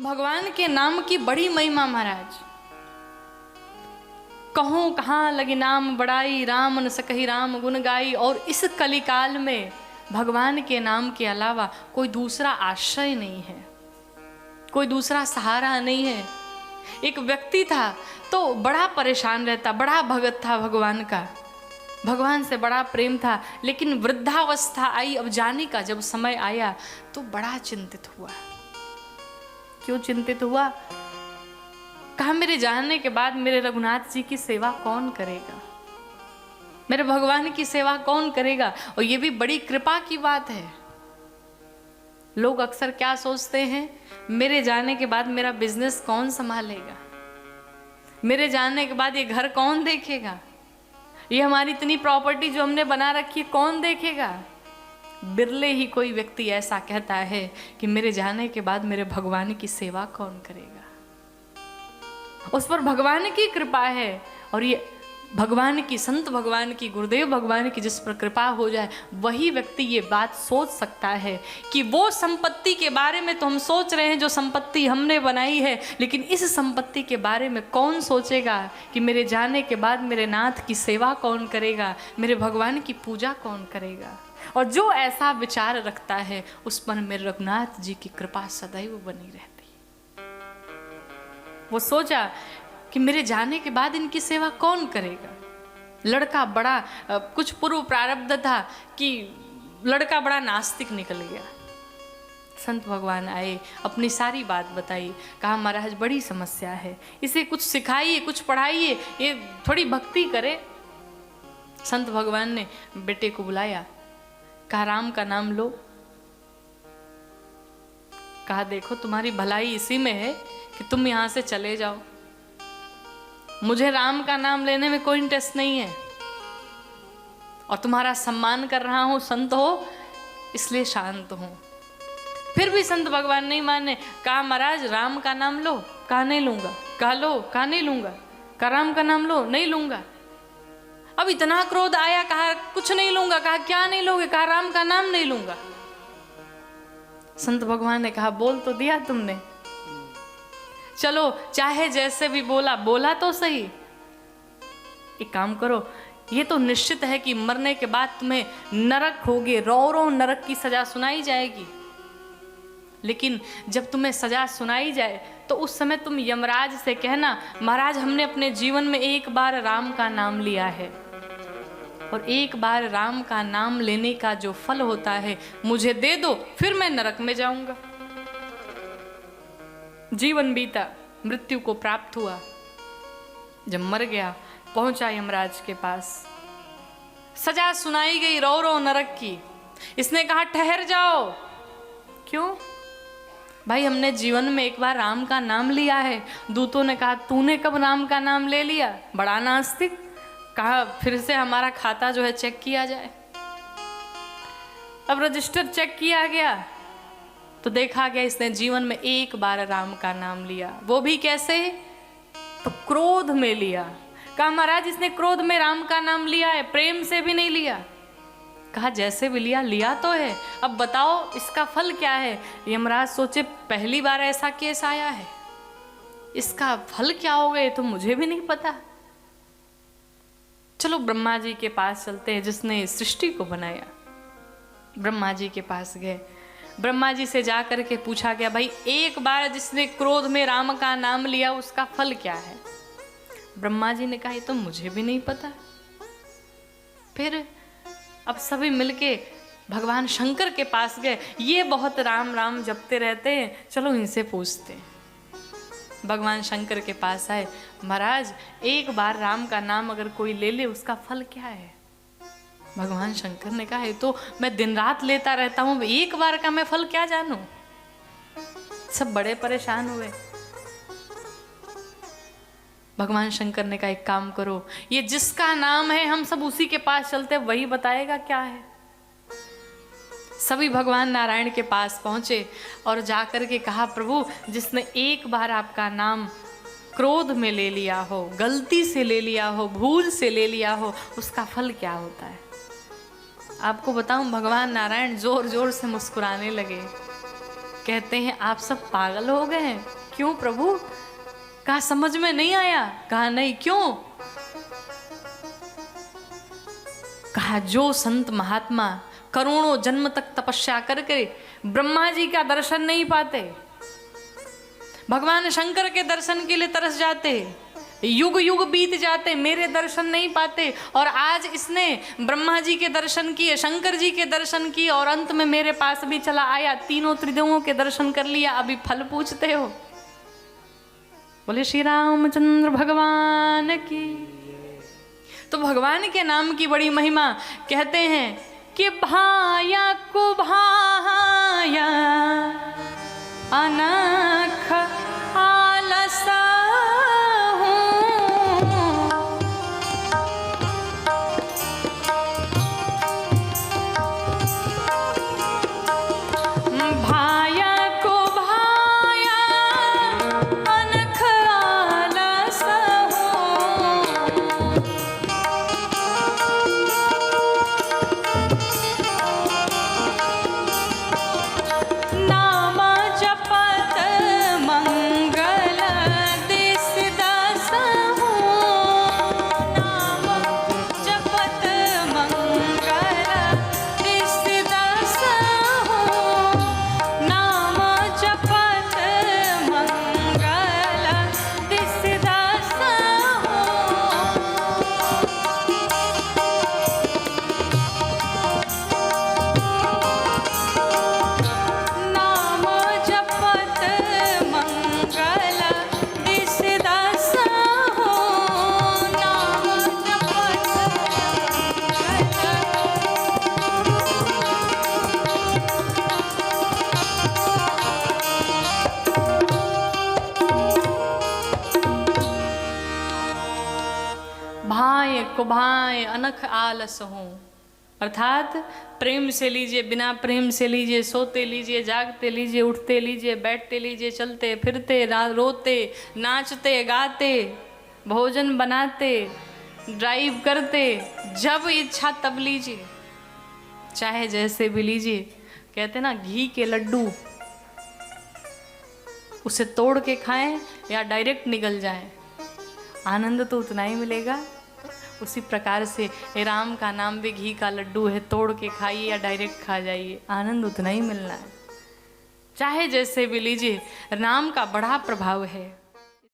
भगवान के नाम की बड़ी महिमा महाराज। कहूँ कहाँ लगी नाम बड़ाई, राम न सकहि राम गुण गाई। और इस कलिकाल में भगवान के नाम के अलावा कोई दूसरा आश्रय नहीं है, कोई दूसरा सहारा नहीं है। एक व्यक्ति था तो बड़ा परेशान रहता, बड़ा भगत था भगवान का, भगवान से बड़ा प्रेम था, लेकिन वृद्धावस्था आई, अब जाने का जब समय आया तो बड़ा चिंतित हुआ। क्यों चिंतित हुआ? कहा मेरे जाने के बाद मेरे रघुनाथ जी की सेवा कौन करेगा, मेरे भगवान की सेवा कौन करेगा। और ये भी बड़ी कृपा की बात है। लोग अक्सर क्या सोचते हैं, मेरे जाने के बाद मेरा बिजनेस कौन संभालेगा, मेरे जाने के बाद ये घर कौन देखेगा, ये हमारी इतनी प्रॉपर्टी जो हमने बना रखी है कौन देखेगा। बिरले ही कोई व्यक्ति ऐसा कहता है कि मेरे जाने के बाद मेरे भगवान की सेवा कौन करेगा। उस पर भगवान की कृपा है, और ये भगवान की, संत भगवान की, गुरुदेव भगवान की जिस पर कृपा हो जाए वही व्यक्ति ये बात सोच सकता है कि वो संपत्ति के बारे में तो हम सोच रहे हैं जो संपत्ति हमने बनाई है, लेकिन इस संपत्ति के बारे में कौन सोचेगा कि मेरे जाने के बाद मेरे नाथ की सेवा कौन करेगा, मेरे भगवान की पूजा कौन करेगा। और जो ऐसा विचार रखता है उस पर मेरे रघुनाथ जी की कृपा सदैव बनी रहती है। वो सोचा कि मेरे जाने के बाद इनकी सेवा कौन करेगा। लड़का बड़ा कुछ पूर्व प्रारब्ध था कि लड़का बड़ा नास्तिक निकल गया। संत भगवान आए, अपनी सारी बात बताई, कहा महाराज बड़ी समस्या है, इसे कुछ सिखाइए, कुछ पढ़ाइए, ये थोड़ी भक्ति करे। संत भगवान ने बेटे को बुलाया, कहा राम का नाम लो। कहा देखो तुम्हारी भलाई इसी में है कि तुम यहां से चले जाओ, मुझे राम का नाम लेने में कोई इंटरेस्ट नहीं है, और तुम्हारा सम्मान कर रहा हूं, संत हो इसलिए शांत हूं। फिर भी संत भगवान नहीं माने। कहा महाराज राम का नाम लो। कहा नहीं लूंगा। कहा लो। कहा नहीं लूंगा। कहा राम का नाम लो। नहीं लूंगा। अब इतना क्रोध आया, कहा कुछ नहीं लूंगा। कहा क्या नहीं लोगे? कहा राम का नाम नहीं लूंगा। संत भगवान ने कहा बोल तो दिया तुमने, चलो चाहे जैसे भी बोला, बोला तो सही। एक काम करो, ये तो निश्चित है कि मरने के बाद तुम्हें नरक होगे, रो नरक की सजा सुनाई जाएगी। लेकिन जब तुम्हें सजा सुनाई जाए तो उस समय तुम यमराज से कहना महाराज हमने अपने जीवन में एक बार राम का नाम लिया है, और एक बार राम का नाम लेने का जो फल होता है मुझे दे दो, फिर मैं नरक में जाऊंगा। जीवन बीता, मृत्यु को प्राप्त हुआ। जब मर गया, पहुंचा यमराज के पास, सजा सुनाई गई रो नरक की। इसने कहा ठहर जाओ। क्यों भाई? हमने जीवन में एक बार राम का नाम लिया है। दूतों ने कहा तूने कब राम का नाम ले लिया, बड़ा नास्तिक। कहा फिर से हमारा खाता जो है चेक किया जाए। अब रजिस्टर चेक किया गया तो देखा गया इसने जीवन में एक बार राम का नाम लिया। वो भी कैसे? तो क्रोध में लिया। कहा महाराज इसने क्रोध में राम का नाम लिया है, प्रेम से भी नहीं लिया। कहा जैसे भी लिया, लिया तो है, अब बताओ इसका फल क्या है। यमराज सोचे पहली बार ऐसा केस आया है, इसका फल क्या होगा ये तो मुझे भी नहीं पता। चलो ब्रह्मा जी के पास चलते हैं जिसने सृष्टि को बनाया। ब्रह्मा जी के पास गए, ब्रह्मा जी से जा करके पूछा गया भाई एक बार जिसने क्रोध में राम का नाम लिया उसका फल क्या है। ब्रह्मा जी ने कहा ये तो मुझे भी नहीं पता। फिर अब सभी मिलके भगवान शंकर के पास गए, ये बहुत राम राम जपते रहते हैं, चलो इनसे पूछते हैं। भगवान शंकर के पास आए, महाराज एक बार राम का नाम अगर कोई ले ले उसका फल क्या है। भगवान शंकर ने कहा ये तो मैं दिन रात लेता रहता हूं, एक बार का मैं फल क्या जानूं। सब बड़े परेशान हुए। भगवान शंकर ने कहा एक काम करो, ये जिसका नाम है हम सब उसी के पास चलते, वही बताएगा क्या है। सभी भगवान नारायण के पास पहुंचे और जाकर के कहा प्रभु जिसने एक बार आपका नाम क्रोध में ले लिया हो, गलती से ले लिया हो, भूल से ले लिया हो, उसका फल क्या होता है। आपको बताऊं भगवान नारायण जोर जोर से मुस्कुराने लगे। कहते हैं आप सब पागल हो गए हैं। क्यों प्रभु? कहा समझ में नहीं आया। कहा नहीं, क्यों? कहा जो संत महात्मा करोड़ों जन्म तक तपस्या करके ब्रह्मा जी का दर्शन नहीं पाते, भगवान शंकर के दर्शन के लिए तरस जाते, युग युग बीत जाते, मेरे दर्शन नहीं पाते, और आज इसने ब्रह्मा जी के दर्शन किए, शंकर जी के दर्शन किए, और अंत में मेरे पास भी चला आया, तीनों त्रिदेवों के दर्शन कर लिया, अभी फल पूछते हो? बोले श्री रामचंद्र भगवान की। तो भगवान के नाम की बड़ी महिमा। कहते हैं कि भाया को भाया अनख आलसा कुभाए अनख आलस हूँ। अर्थात प्रेम से लीजिए, बिना प्रेम से लीजिए, सोते लीजिए, जागते लीजिए, उठते लीजिए, बैठते लीजिए, चलते फिरते, रोते, नाचते, गाते, भोजन बनाते, ड्राइव करते, जब इच्छा तब लीजिए, चाहे जैसे भी लीजिए। कहते ना घी के लड्डू, उसे तोड़ के खाएं या डायरेक्ट निगल जाए, आनंद तो उतना ही मिलेगा। उसी प्रकार से राम का नाम भी घी का लड्डू है, तोड़ के खाइए या डायरेक्ट खा जाइए, आनंद उतना ही मिलना है। चाहे जैसे भी लीजिए, नाम का बड़ा प्रभाव है।